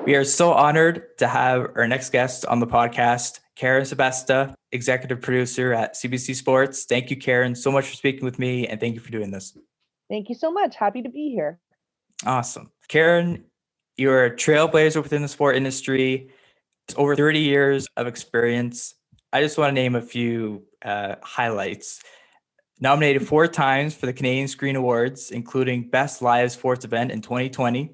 We are so honored to have our next guest on the podcast, Karen Sebesta, executive producer at CBC Sports. Thank you, Karen, so much for speaking with me, and thank you for doing this. Thank you so much. Happy to be here. Awesome. Karen, you're a trailblazer within the sport industry. It's over 30 years of experience. I just want to name a few highlights. Nominated 4 times for the Canadian Screen Awards, including Best Live Sports Event in 2020.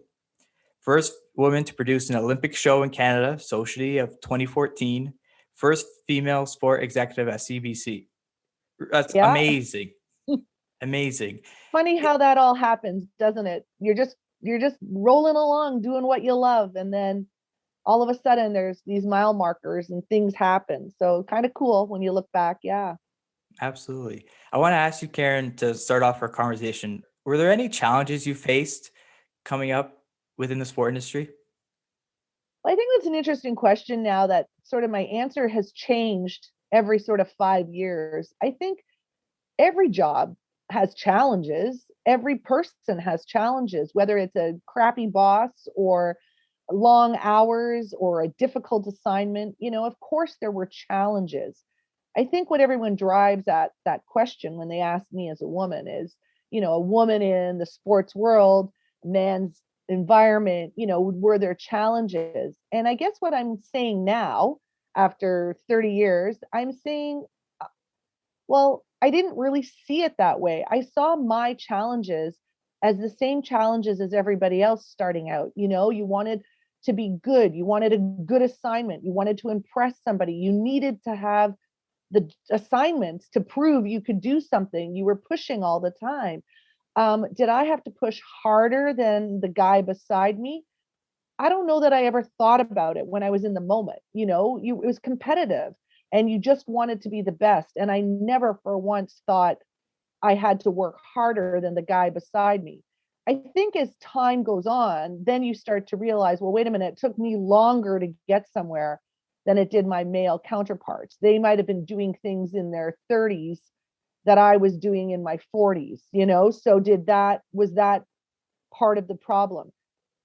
First woman to produce an Olympic show in Canada, Sochi of 2014. First female sport executive at CBC. That's Yeah. amazing. Amazing. Funny how that all happens, doesn't it? You're just rolling along doing what you love, and then all of a sudden there's these mile markers and things happen. So kind of cool when you look back. Yeah. Absolutely. I want to ask you, Karen, to start off our conversation. Were there any challenges you faced coming up within the sport industry? Well, I think that's an interesting question now that sort of my answer has changed every sort of 5 years. I think every job has challenges. Every person has challenges, whether it's a crappy boss or long hours or a difficult assignment. Of course, there were challenges. I think what everyone drives at that question when they ask me as a woman is, a woman in the sports world, man's environment, were there challenges? And I guess what I'm saying now, after 30 years, I'm saying, well, I didn't really see it that way. I saw my challenges as the same challenges as everybody else starting out. You wanted to be good, you wanted a good assignment, you wanted to impress somebody, you needed to have the assignments to prove you could do something. You were pushing all the time. Did I have to push harder than the guy beside me? I don't know that I ever thought about it when I was in the moment. It was competitive and you just wanted to be the best. And I never for once thought I had to work harder than the guy beside me. I think as time goes on, then you start to realize, well, wait a minute, it took me longer to get somewhere than it did my male counterparts. They might have been doing things in their 30s that I was doing in my 40s, So was that part of the problem?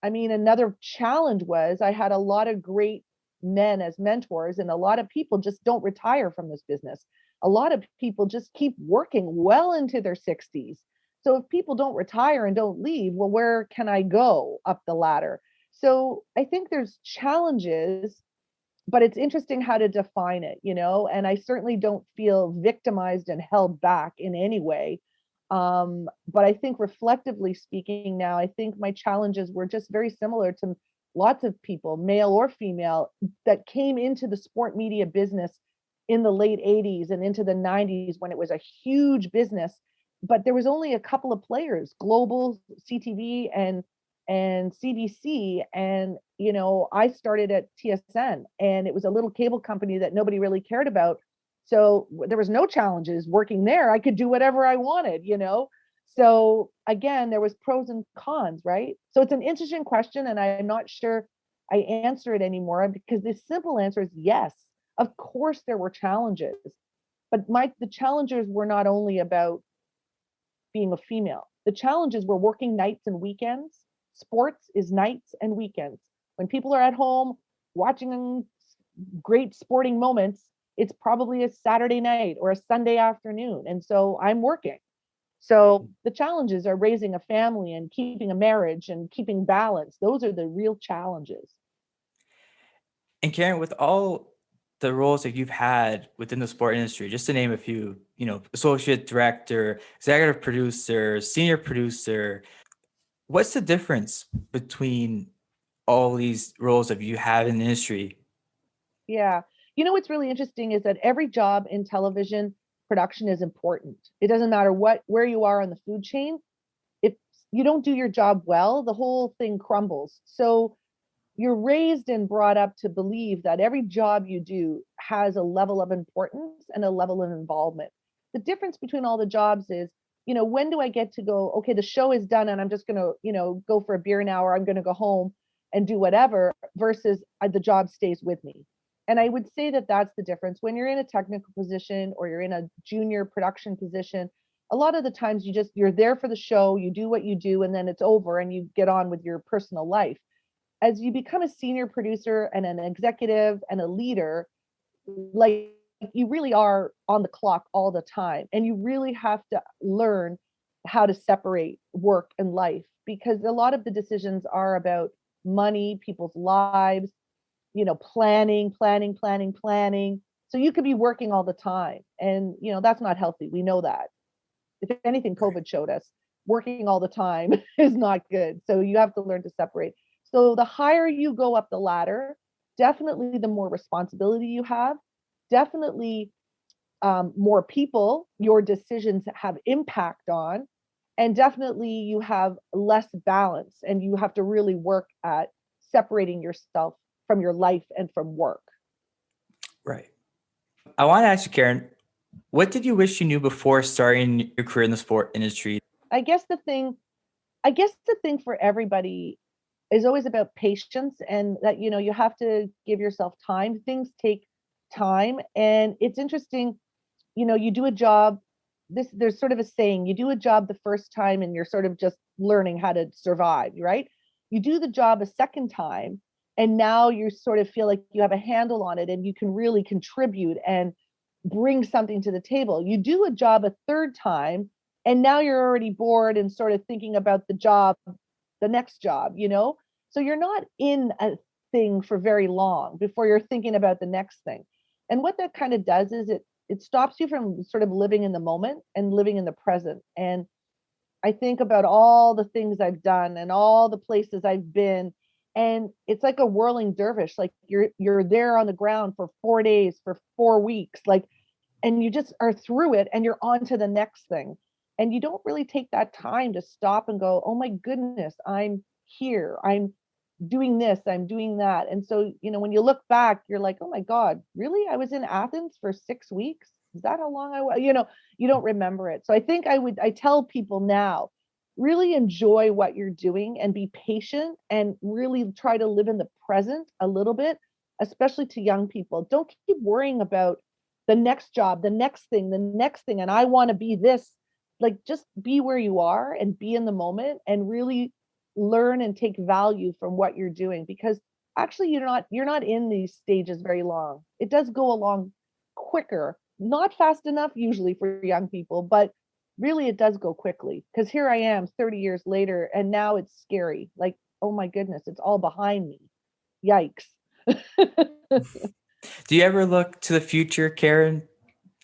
I mean, another challenge was I had a lot of great men as mentors, and a lot of people just don't retire from this business. A lot of people just keep working well into their 60s. So if people don't retire and don't leave, well, where can I go up the ladder? So I think there's challenges, but it's interesting how to define it, and I certainly don't feel victimized and held back in any way. But I think reflectively speaking now, I think my challenges were just very similar to lots of people, male or female, that came into the sport media business in the late 80s and into the 90s when it was a huge business. But there was only a couple of players, Global, CTV, and CBC. And, I started at TSN, and it was a little cable company that nobody really cared about. So there was no challenges working there. I could do whatever I wanted. So again, there was pros and cons, right? So it's an interesting question, and I'm not sure I answer it anymore, because the simple answer is yes. Of course there were challenges, but the challenges were not only about being a female. The challenges were working nights and weekends. Sports is nights and weekends. When people are at home watching great sporting moments, it's probably a Saturday night or a Sunday afternoon. And so I'm working. So the challenges are raising a family and keeping a marriage and keeping balance. Those are the real challenges. And Karen, with all the roles that you've had within the sport industry, just to name a few, associate director, executive producer, senior producer, what's the difference between all these roles that you have in the industry? Yeah. What's really interesting is that every job in television production is important. It doesn't matter where you are on the food chain. If you don't do your job well, the whole thing crumbles. So you're raised and brought up to believe that every job you do has a level of importance and a level of involvement. The difference between all the jobs is, when do I get to go, okay, the show is done and I'm just going to, go for a beer now, or I'm going to go home and do whatever, versus the job stays with me. And I would say that that's the difference. When you're in a technical position or you're in a junior production position, a lot of the times you're there for the show, you do what you do, and then it's over and you get on with your personal life. as you become a senior producer and an executive and a leader, like you really are on the clock all the time. And you really have to learn how to separate work and life, because a lot of the decisions are about money, people's lives, planning. So you could be working all the time. And, that's not healthy. We know that. If anything, Right. COVID showed us working all the time is not good. So you have to learn to separate. So the higher you go up the ladder, definitely the more responsibility you have, definitely more people your decisions have impact on, and definitely you have less balance, and you have to really work at separating yourself from your life and from work. Right. I want to ask you, Karen, what did you wish you knew before starting your career in the sport industry? I guess the thing, for everybody is always about patience, and that you have to give yourself time. Things take time, and it's interesting. You do a job. There's sort of a saying: you do a job the first time, and you're sort of just learning how to survive, right? You do the job a second time, and now you sort of feel like you have a handle on it, and you can really contribute and bring something to the table. You do a job a third time, and now you're already bored and sort of thinking about the next job. So you're not in a thing for very long before you're thinking about the next thing. And what that kind of does is it stops you from sort of living in the moment and living in the present. And I think about all the things I've done and all the places I've been, and it's like a whirling dervish. Like you're there on the ground for 4 days, for 4 weeks, like, and you just are through it and you're on to the next thing. And you don't really take that time to stop and go, oh my goodness, I'm here. I'm doing this, I'm doing that. And so, when you look back, you're like, oh my God, really? I was in Athens for 6 weeks. Is that how long I was? You don't remember it. So I think I tell people now, really enjoy what you're doing and be patient and really try to live in the present a little bit, especially to young people. Don't keep worrying about the next job, the next thing, the next thing. And I want to be this. Like, just be where you are and be in the moment and really learn and take value from what you're doing, because actually you're not in these stages very long. It does go along quicker, not fast enough usually for young people, but really it does go quickly, because here I am 30 years later and now it's scary. Like, oh my goodness, it's all behind me. Yikes. Do you ever look to the future, Karen,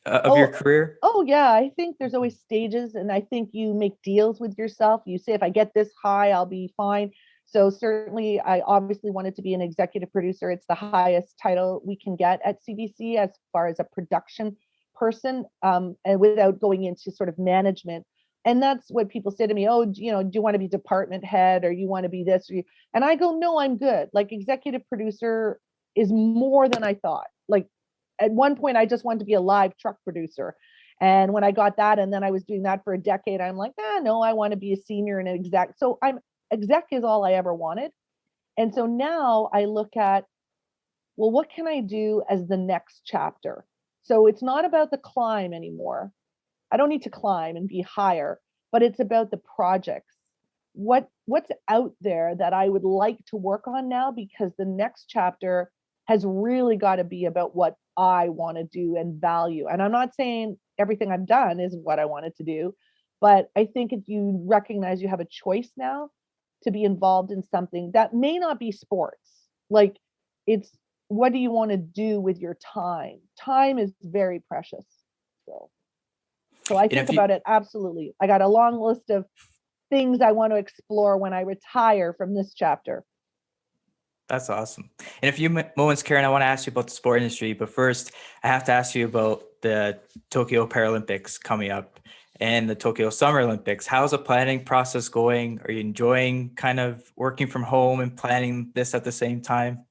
of your Oh, career? oh yeah. I think there's always stages, and I think you make deals with yourself. You say, if I get this high, I'll be fine. So certainly, I obviously wanted to be an executive producer. It's the highest title we can get at CBC as far as a production person, and without going into sort of management. And that's what people say to me. Oh, do you want to be department head, or you want to be this? And I go, no, I'm good. Like, executive producer is more than I thought. Like, at one point I just wanted to be a live truck producer. And when I got that, and then I was doing that for a decade, I'm like, no, I want to be a senior and an exec. So exec is all I ever wanted. And so now I look at, well, what can I do as the next chapter? So it's not about the climb anymore. I don't need to climb and be higher, but it's about the projects. What's out there that I would like to work on now, because the next chapter has really got to be about what I want to do and value. And I'm not saying everything I've done is what I wanted to do, but I think if you recognize you have a choice now to be involved in something that may not be sports, like, it's, what do you want to do with your time? Time is very precious. So I And think if you about it, absolutely. I got a long list of things I want to explore when I retire from this chapter. That's awesome. In a few moments, Karen, I want to ask you about the sport industry, but first, I have to ask you about the Tokyo Paralympics coming up and the Tokyo Summer Olympics. How's the planning process going? Are you enjoying kind of working from home and planning this at the same time?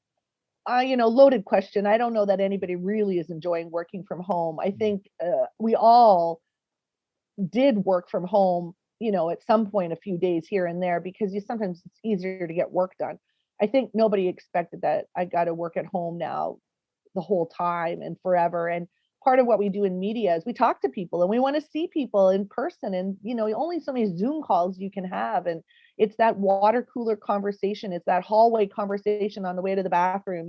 Loaded question. I don't know that anybody really is enjoying working from home. I think we all did work from home, at some point, a few days here and there, because sometimes it's easier to get work done. I think nobody expected that I got to work at home now the whole time and forever. And part of what we do in media is we talk to people and we want to see people in person, and only so many Zoom calls you can have, and it's that water cooler conversation, it's that hallway conversation on the way to the bathroom.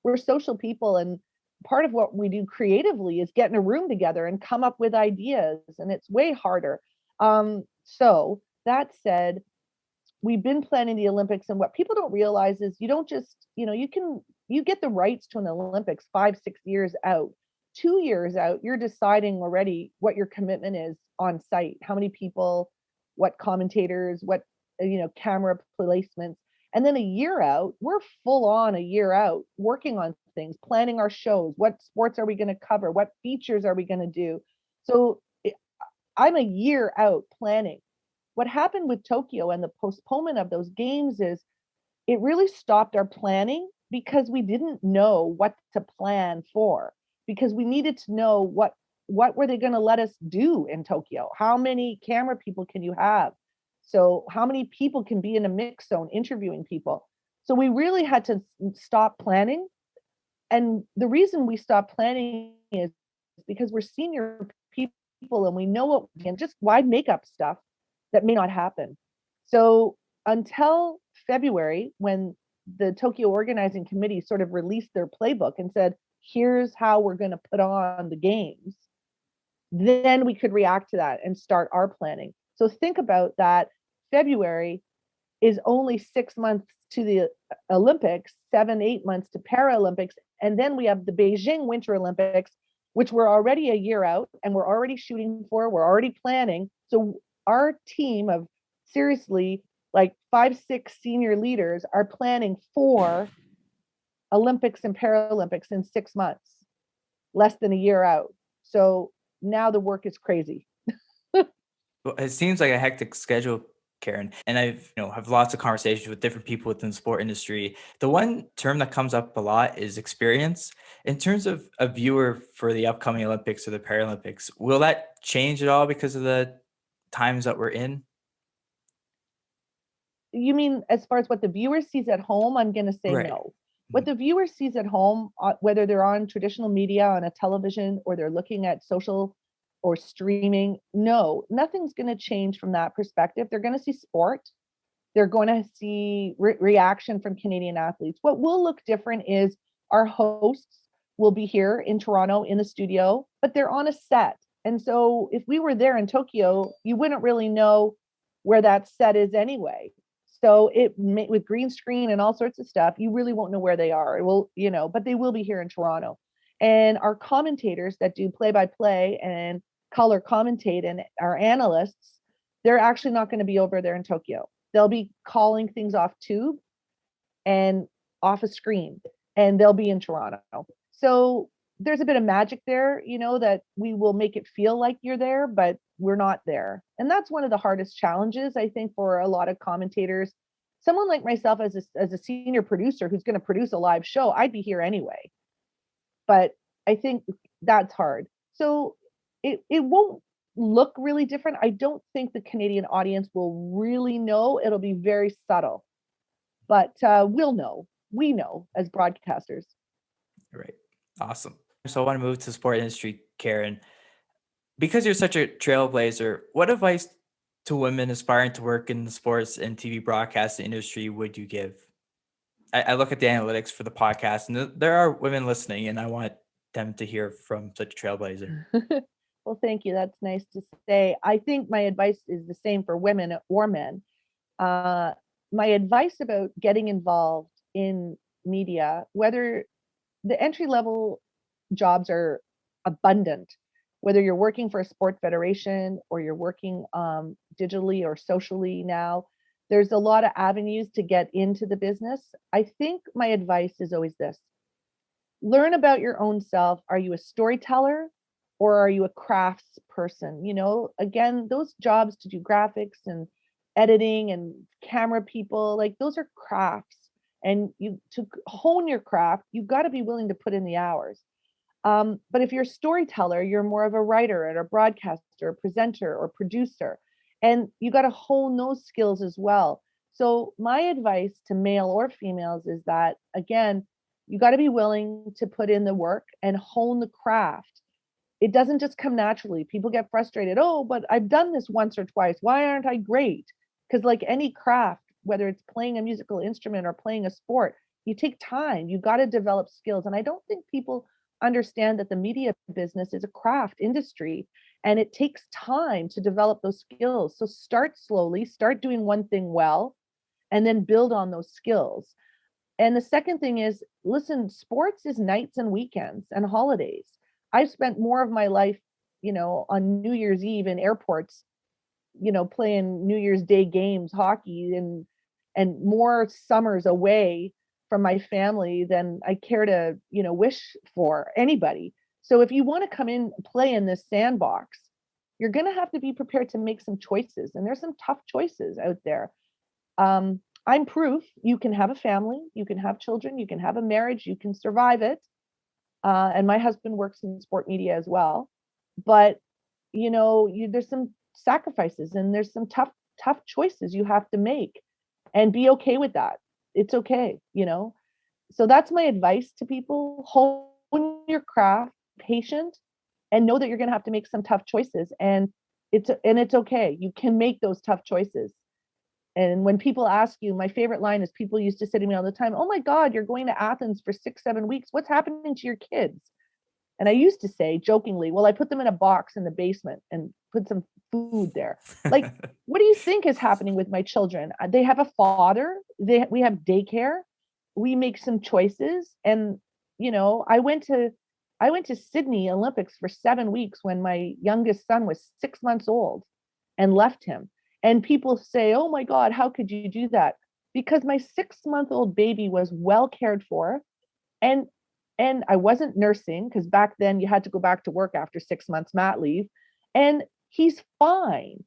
We're social people, and part of what we do creatively is get in a room together and come up with ideas, and it's way harder. So that said, we've been planning the Olympics, and what people don't realize is you don't just, you get the rights to an Olympics 5-6 years out. 2 years out, you're deciding already what your commitment is on site, how many people, what commentators, what camera placements. And then a year out, we're full on a year out working on things, planning our shows, what sports are we going to cover, what features are we going to do. So I'm a year out planning. What happened with Tokyo and the postponement of those games is it really stopped our planning, because we didn't know what to plan for, because we needed to know what were they going to let us do in Tokyo? How many camera people can you have? So how many people can be in a mix zone interviewing people? So we really had to stop planning. And the reason we stopped planning is because we're senior people and we know what we can, just why make up stuff that may not happen. So until February, when the Tokyo Organizing Committee sort of released their playbook and said, here's how we're going to put on the games, then we could react to that and start our planning. So think about that. February is only 6 months to the Olympics, 7-8 months to Paralympics. And then we have the Beijing Winter Olympics, which we're already a year out and we're already shooting for, we're already planning. So our team of seriously like 5-6 senior leaders are planning for Olympics and Paralympics in 6 months, less than a year out. So now the work is crazy. Well, it seems like a hectic schedule, Karen, and I've have lots of conversations with different people within the sport industry. The one term that comes up a lot is experience. In terms of a viewer for the upcoming Olympics or the Paralympics, will that change at all because of the times that we're in? You mean as far as what the viewer sees at home? I'm going to say Right. no. What the viewer sees at home, whether they're on traditional media, on a television, or they're looking at social or streaming, no, nothing's going to change from that perspective. They're going to see sport. They're going to see reaction from Canadian athletes. What will look different is our hosts will be here in Toronto in the studio, but they're on a set. And so if we were there in Tokyo, you wouldn't really know where that set is anyway. So with green screen and all sorts of stuff, you really won't know where they are. It will, but they will be here in Toronto. And our commentators that do play by play and color commentate, and our analysts, they're actually not going to be over there in Tokyo. They'll be calling things off tube and off a screen, and they'll be in Toronto. So there's a bit of magic there, that we will make it feel like you're there, but we're not there. And that's one of the hardest challenges, I think, for a lot of commentators. Someone like myself as a senior producer who's going to produce a live show, I'd be here anyway. But I think that's hard. So it won't look really different. I don't think the Canadian audience will really know. It'll be very subtle. But we'll know. We know as broadcasters. Right. Awesome. So I want to move to the sport industry, Karen. Because you're such a trailblazer, what advice to women aspiring to work in the sports and TV broadcasting industry would you give? I look at the analytics for the podcast, and there are women listening, and I want them to hear from such a trailblazer. Well, thank you. That's nice to say. I think my advice is the same for women or men. My advice about getting involved in media, whether the entry level jobs are abundant, whether you're working for a sport federation or you're working digitally or socially now, there's a lot of avenues to get into the business. I think my advice is always this: learn about your own self. Are you a storyteller or are you a crafts person? Again, those jobs to do graphics and editing and camera people, like those are crafts. And to hone your craft, you've got to be willing to put in the hours. But if you're a storyteller, you're more of a writer and a broadcaster, a presenter or producer, and you got to hone those skills as well. So my advice to male or females is that, again, you got to be willing to put in the work and hone the craft. it doesn't just come naturally. People get frustrated. Oh, but I've done this once or twice. Why aren't I great? Because like any craft, whether it's playing a musical instrument or playing a sport, you take time. You got to develop skills. And I don't think people understand that the media business is a craft industry and it takes time to develop those skills. So start slowly, start doing one thing well, and then build on those skills. And the second thing is, listen, sports is nights and weekends and holidays. I've spent more of my life, on New Year's Eve in airports, playing New Year's Day games, hockey, and more summers away from my family than I care to, wish for anybody. So if you want to come in, play in this sandbox, you're going to have to be prepared to make some choices. And there's some tough choices out there. I'm proof you can have a family, you can have children, you can have a marriage, you can survive it. And my husband works in sport media as well. But, there's some sacrifices and there's some tough choices you have to make, and be okay with that. It's okay, So that's my advice to people. Hone your craft, patient, and know that you're going to have to make some tough choices. And it's okay. You can make those tough choices. And when people ask you, my favorite line is, people used to say to me all the time, "Oh my God, you're going to Athens for 6-7 weeks. What's happening to your kids?" And I used to say jokingly, "Well, I put them in a box in the basement and put some food there." Like, what do you think is happening with my children? They have a father. We have daycare. We make some choices. And, I went to Sydney Olympics for 7 weeks when my youngest son was 6 months old, and left him. And people say, "Oh my God, how could you do that?" Because my 6-month-old baby was well cared for. And I wasn't nursing, because back then you had to go back to work after 6 months mat leave. And he's fine.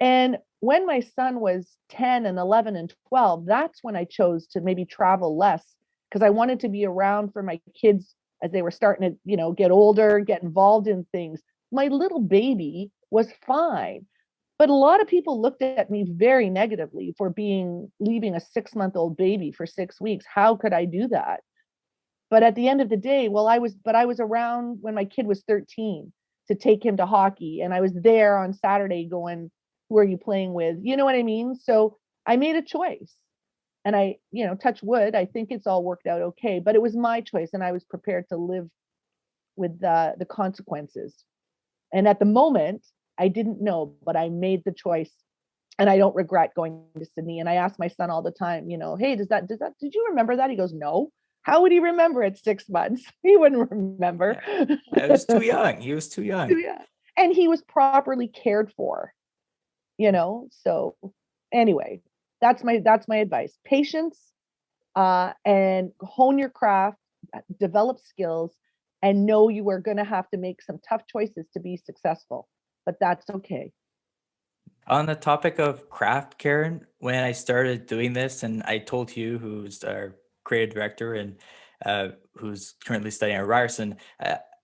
And when my son was 10 and 11 and 12, that's when I chose to maybe travel less, because I wanted to be around for my kids as they were starting to, get older, get involved in things. My little baby was fine. But a lot of people looked at me very negatively for leaving a 6-month-old baby for 6 weeks. How could I do that? But at the end of the day, I was around when my kid was 13 to take him to hockey. And I was there on Saturday going, "Who are you playing with?" You know what I mean? So I made a choice, and I, touch wood, I think it's all worked out okay, but it was my choice and I was prepared to live with the consequences. And at the moment, I didn't know, but I made the choice, and I don't regret going to Sydney. And I ask my son all the time, "Hey, did you remember that?" He goes, "No." How would he remember at 6 months? He wouldn't remember. I was too young. He was too young. Yeah. And he was properly cared for, So anyway, that's my advice. Patience, and hone your craft, develop skills, and know you are going to have to make some tough choices to be successful, but that's okay. On the topic of craft, Karen, when I started doing this, and I told you, who's our creative director and who's currently studying at Ryerson,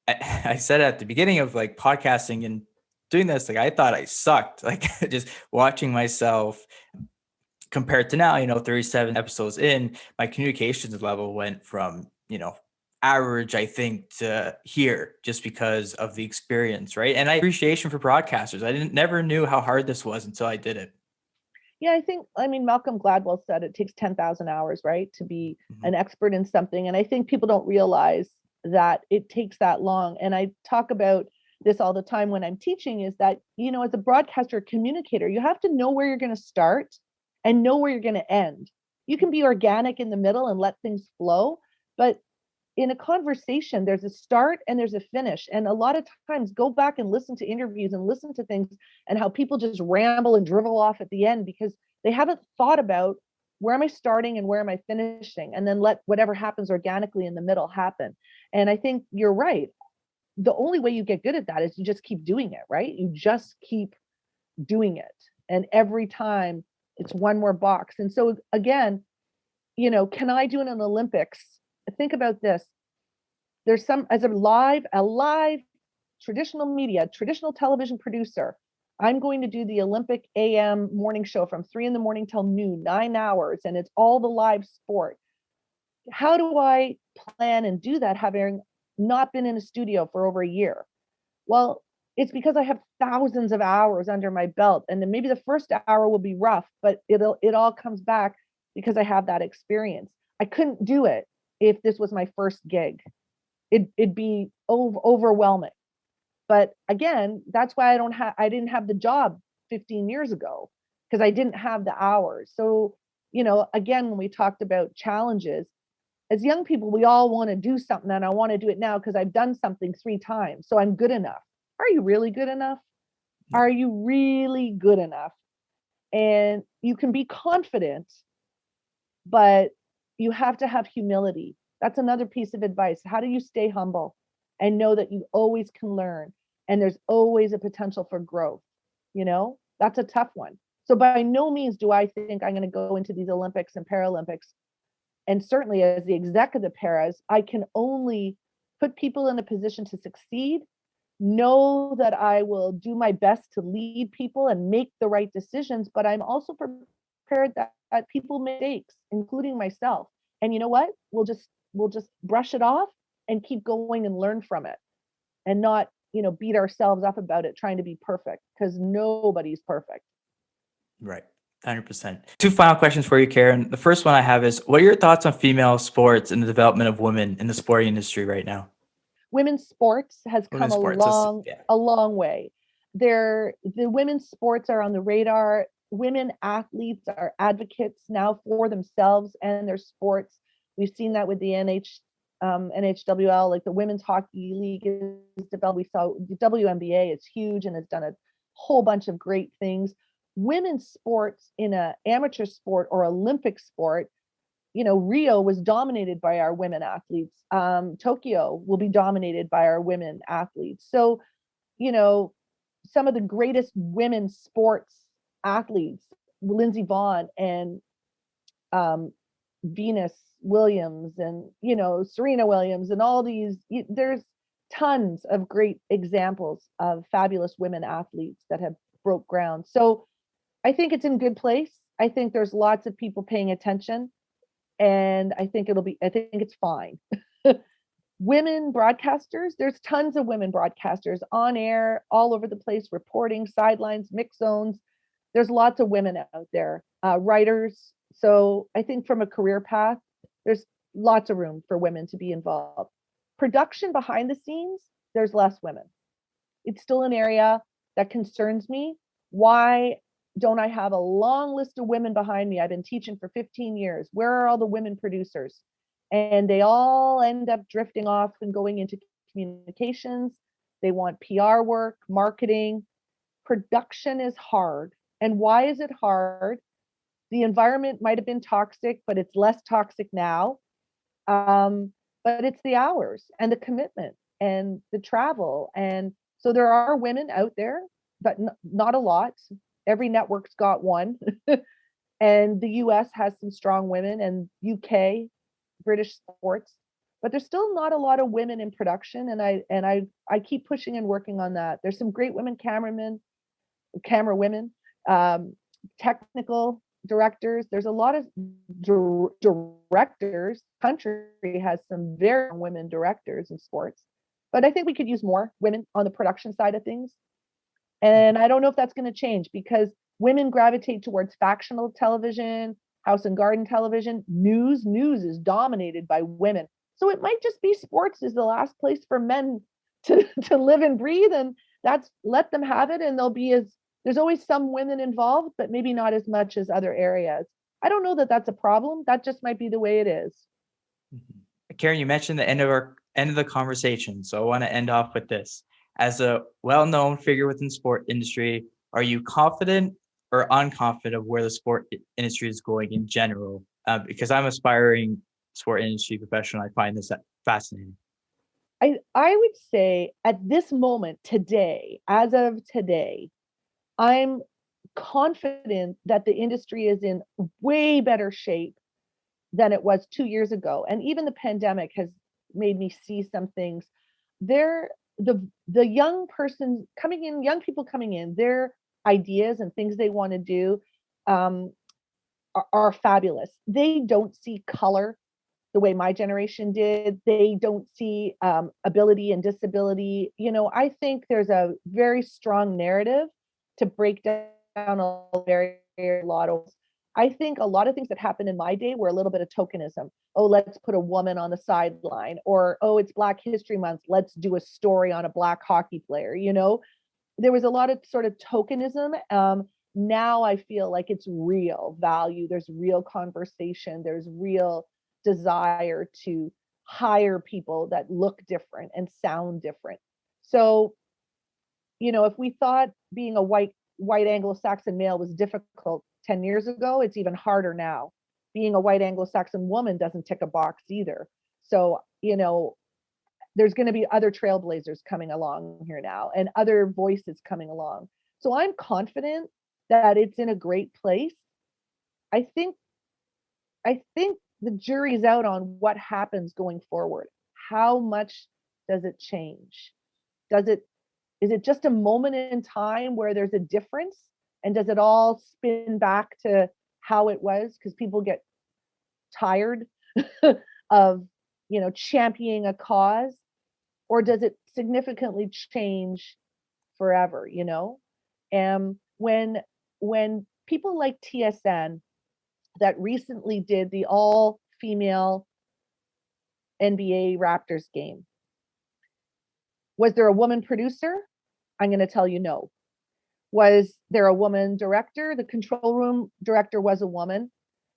I said at the beginning of like podcasting and doing this, like I thought I sucked, like just watching myself compared to now, 37 episodes in, my communications level went from, average, I think, to here, just because of the experience, right? And I appreciation for broadcasters. Never knew how hard this was until I did it. Yeah, I mean, Malcolm Gladwell said it takes 10,000 hours, right, to be an expert in something. And I think people don't realize that it takes that long. And I talk about this all the time when I'm teaching, is that, as a broadcaster, communicator, you have to know where you're going to start and know where you're going to end. You can be organic in the middle and let things flow, but in a conversation, there's a start and there's a finish. And a lot of times, go back and listen to interviews and listen to things, and how people just ramble and drivel off at the end because they haven't thought about, where am I starting and where am I finishing? And then let whatever happens organically in the middle happen. And I think you're right. The only way you get good at that is you just keep doing it, right? You just keep doing it. And every time it's one more box. And so again, can I do it in an Olympics? Think about this. There's as a live traditional media, traditional television producer, I'm going to do the Olympic AM morning show from 3 a.m. till noon, 9 hours, and it's all the live sport. How do I plan and do that having not been in a studio for over a year? Well, it's because I have thousands of hours under my belt, and then maybe the first hour will be rough, but it all comes back because I have that experience. I couldn't do it if this was my first gig. It'd be overwhelming. But again, that's why I didn't have the job 15 years ago, because I didn't have the hours. So, again, when we talked about challenges, as young people, we all want to do something, and I want to do it now because I've done something 3 times. So I'm good enough. Are you really good enough? Are you really good enough? And you can be confident, but you have to have humility. That's another piece of advice. How do you stay humble and know that you always can learn and there's always a potential for growth? That's a tough one. So by no means do I think I'm going to go into these Olympics and Paralympics. And certainly as the exec of the paras, I can only put people in a position to succeed, know that I will do my best to lead people and make the right decisions, but I'm also prepared that people make mistakes, including myself. And you know what? We'll just brush it off and keep going and learn from it, and not, beat ourselves up about it trying to be perfect, because nobody's perfect. Right. 100%. Two final questions for you, Karen. The first one I have is, what are your thoughts on female sports and the development of women in the sporting industry right now? Women's sports has come Women's a sports. long, Yeah. a long way. The women's sports are on the radar. Women athletes are advocates now for themselves and their sports. We've seen that with the NHWL, like the Women's Hockey League is developed. We saw the WNBA is huge and has done a whole bunch of great things. Women's sports in an amateur sport or Olympic sport, Rio was dominated by our women athletes. Tokyo will be dominated by our women athletes. So, some of the greatest women's sports athletes, Lindsey Vonn and Venus Williams and, Serena Williams and all these, there's tons of great examples of fabulous women athletes that have broke ground. So I think it's in good place. I think there's lots of people paying attention, and I think it's fine. Women broadcasters, there's tons of women broadcasters on air all over the place, reporting, sidelines, mix zones. There's lots of women out there, writers. So I think from a career path, there's lots of room for women to be involved. Production behind the scenes, there's less women. It's still an area that concerns me. Why don't I have a long list of women behind me? I've been teaching for 15 years. Where are all the women producers? And they all end up drifting off and going into communications. They want PR work, marketing. Production is hard. And why is it hard? The environment might have been toxic, but it's less toxic now. But it's the hours and the commitment and the travel. And so there are women out there, but not a lot. Every network's got one. And the US has some strong women, and UK, British sports, but there's still not a lot of women in production. And I keep pushing and working on that. There's some great women camera women, technical directors. There's a lot of directors. Country has some very women directors in sports, but I think we could use more women on the production side of things. And I don't know if that's going to change, because women gravitate towards factional television, house and garden television. News is dominated by women. So it might just be sports is the last place for men to live and breathe, and let them have it. And there's always some women involved, but maybe not as much as other areas. I don't know that that's a problem. That just might be the way it is. Karen, you mentioned the end of the conversation, so I want to end off with this. As a well-known figure within the sport industry, are you confident or unconfident of where the sport industry is going in general? Because I'm aspiring sport industry professional, I find this fascinating. I would say at this moment today, as of today, I'm confident that the industry is in way better shape than it was 2 years ago. And even the pandemic has made me see some things. The young people coming in, their ideas and things they want to do are fabulous. They don't see color the way my generation did. They don't see ability and disability. I think there's a very strong narrative to break down a lot of. I think a lot of things that happened in my day were a little bit of tokenism. Oh, let's put a woman on the sideline, or oh, it's Black History Month, let's do a story on a Black hockey player. There was a lot of sort of tokenism. Now I feel like it's real value. There's real conversation. There's real desire to hire people that look different and sound different. So, if we thought being a white Anglo-Saxon male was difficult 10 years ago, it's even harder now. Being a white Anglo-Saxon woman doesn't tick a box either. So, there's going to be other trailblazers coming along here now and other voices coming along. So I'm confident that it's in a great place. I think the jury's out on what happens going forward. How much does it change? Is it just a moment in time where there's a difference? And does it all spin back to how it was? Because people get tired of, championing a cause, or does it significantly change forever? And when people like TSN that recently did the all-female NBA Raptors game, was there a woman producer? I'm going to tell you no. Was there a woman director? The control room director was a woman,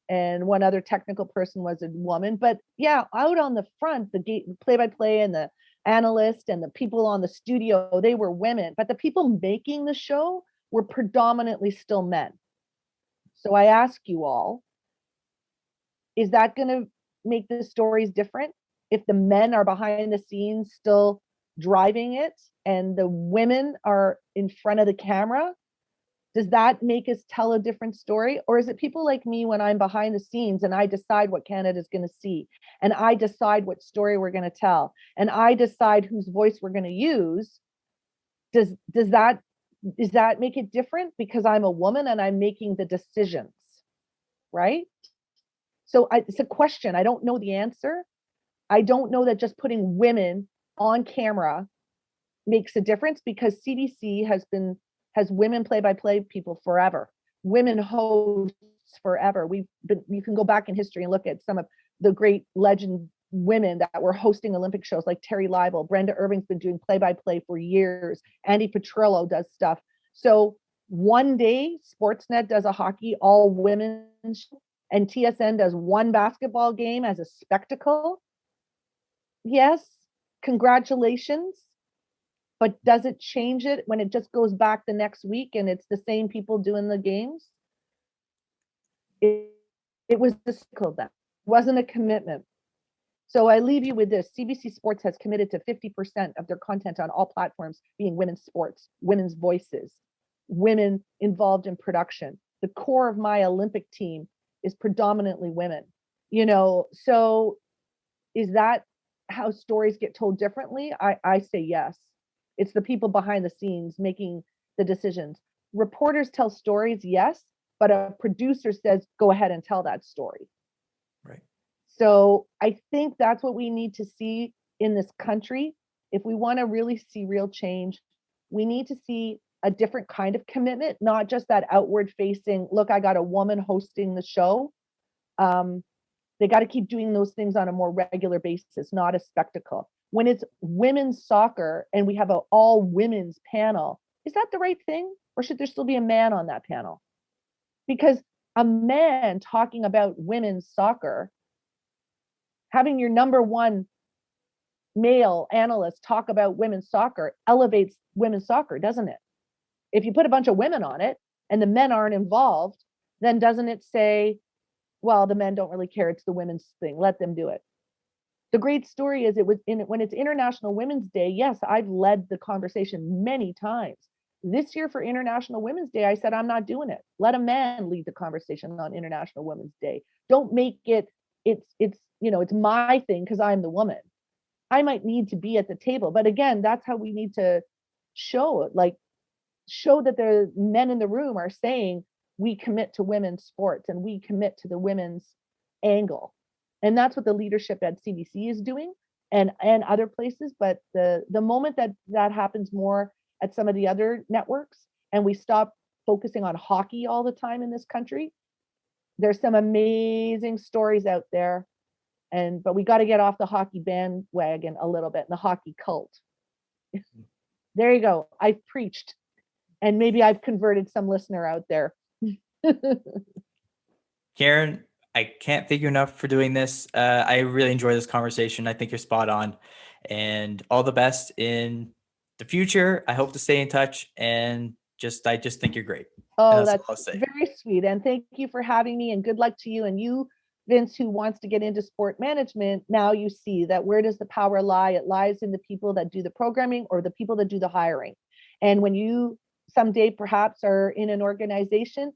and one other technical person was a woman. But yeah, out on the front, the play-by-play and the analyst and the people on the studio, they were women. But the people making the show were predominantly still men. So I ask you all, is that going to make the stories different if the men are behind the scenes still driving it and the women are in front of the camera? Does that make us tell a different story? Or is it people like me when I'm behind the scenes and I decide what Canada's going to see, and I decide what story we're going to tell, and I decide whose voice we're going to use? Does that make it different because I'm a woman and I'm making the decisions, right? So it's a question. I don't know the answer. I don't know that just putting women on camera makes a difference, because CBC has women play-by-play people forever, women hosts forever. You can go back in history and look at some of the great legend women that were hosting Olympic shows, like Terry Liebel. Brenda Irving's been doing play-by-play for years. Andy Petrillo does stuff. So one day Sportsnet does a hockey all women show, and TSN does one basketball game as a spectacle. Yes, congratulations. But does it change it when it just goes back the next week and it's the same people doing the games? It was difficult then. It wasn't a commitment. So I leave you with this. CBC Sports has committed to 50% of their content on all platforms being women's sports, women's voices, women involved in production. The core of my Olympic team is predominantly women. So is that how stories get told differently? I say yes. It's the people behind the scenes making the decisions. Reporters tell stories, yes, but a producer says, go ahead and tell that story. Right. So I think that's what we need to see in this country. If we want to really see real change, we need to see a different kind of commitment, not just that outward facing, look, I got a woman hosting the show. They got to keep doing those things on a more regular basis, not a spectacle. When it's women's soccer and we have an all women's panel, is that the right thing? Or should there still be a man on that panel? Because a man talking about women's soccer, having your number one male analyst talk about women's soccer elevates women's soccer, doesn't it? If you put a bunch of women on it and the men aren't involved, then doesn't it say, well, the men don't really care, it's the women's thing, let them do it. The great story is when it's International Women's Day, yes, I've led the conversation many times. This year for International Women's Day, I said, I'm not doing it. Let a man lead the conversation on International Women's Day. Don't make it's my thing because I'm the woman. I might need to be at the table. But again, that's how we need to show that the men in the room are saying, we commit to women's sports and we commit to the women's angle. And that's what the leadership at CBC is doing, and other places. But the moment that happens more at some of the other networks, and we stop focusing on hockey all the time in this country, there's some amazing stories out there. But we got to get off the hockey bandwagon a little bit, and the hockey cult. There you go. I've preached, and maybe I've converted some listener out there. Karen, I can't thank you enough for doing this. I really enjoy this conversation. I think you're spot on, and all the best in the future. I hope to stay in touch, and I just think you're great. Oh, that's very sweet. And thank you for having me, and good luck to you. And you, Vince, who wants to get into sport management, now you see that where does the power lie? It lies in the people that do the programming or the people that do the hiring. And when you someday perhaps are in an organization,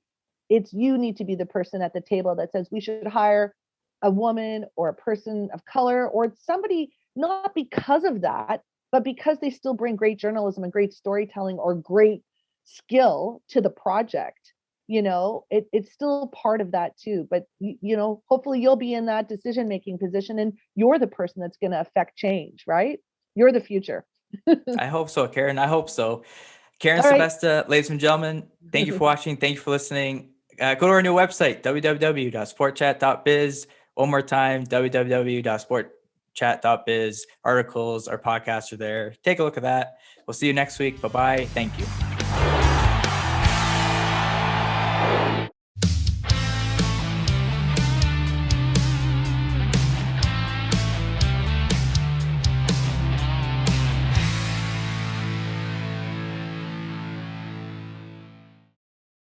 you need to be the person at the table that says we should hire a woman or a person of color or somebody, not because of that, but because they still bring great journalism and great storytelling or great skill to the project. It's still part of that too. But hopefully you'll be in that decision-making position, and you're the person that's going to affect change, right? You're the future. I hope so, Karen. I hope so. Karen Sebesta, ladies and gentlemen, thank you for watching. Thank you for listening. Go to our new website, www.sportchat.biz. One more time, www.sportchat.biz. Articles, our podcasts are there. Take a look at that. We'll see you next week. Bye-bye. Thank you.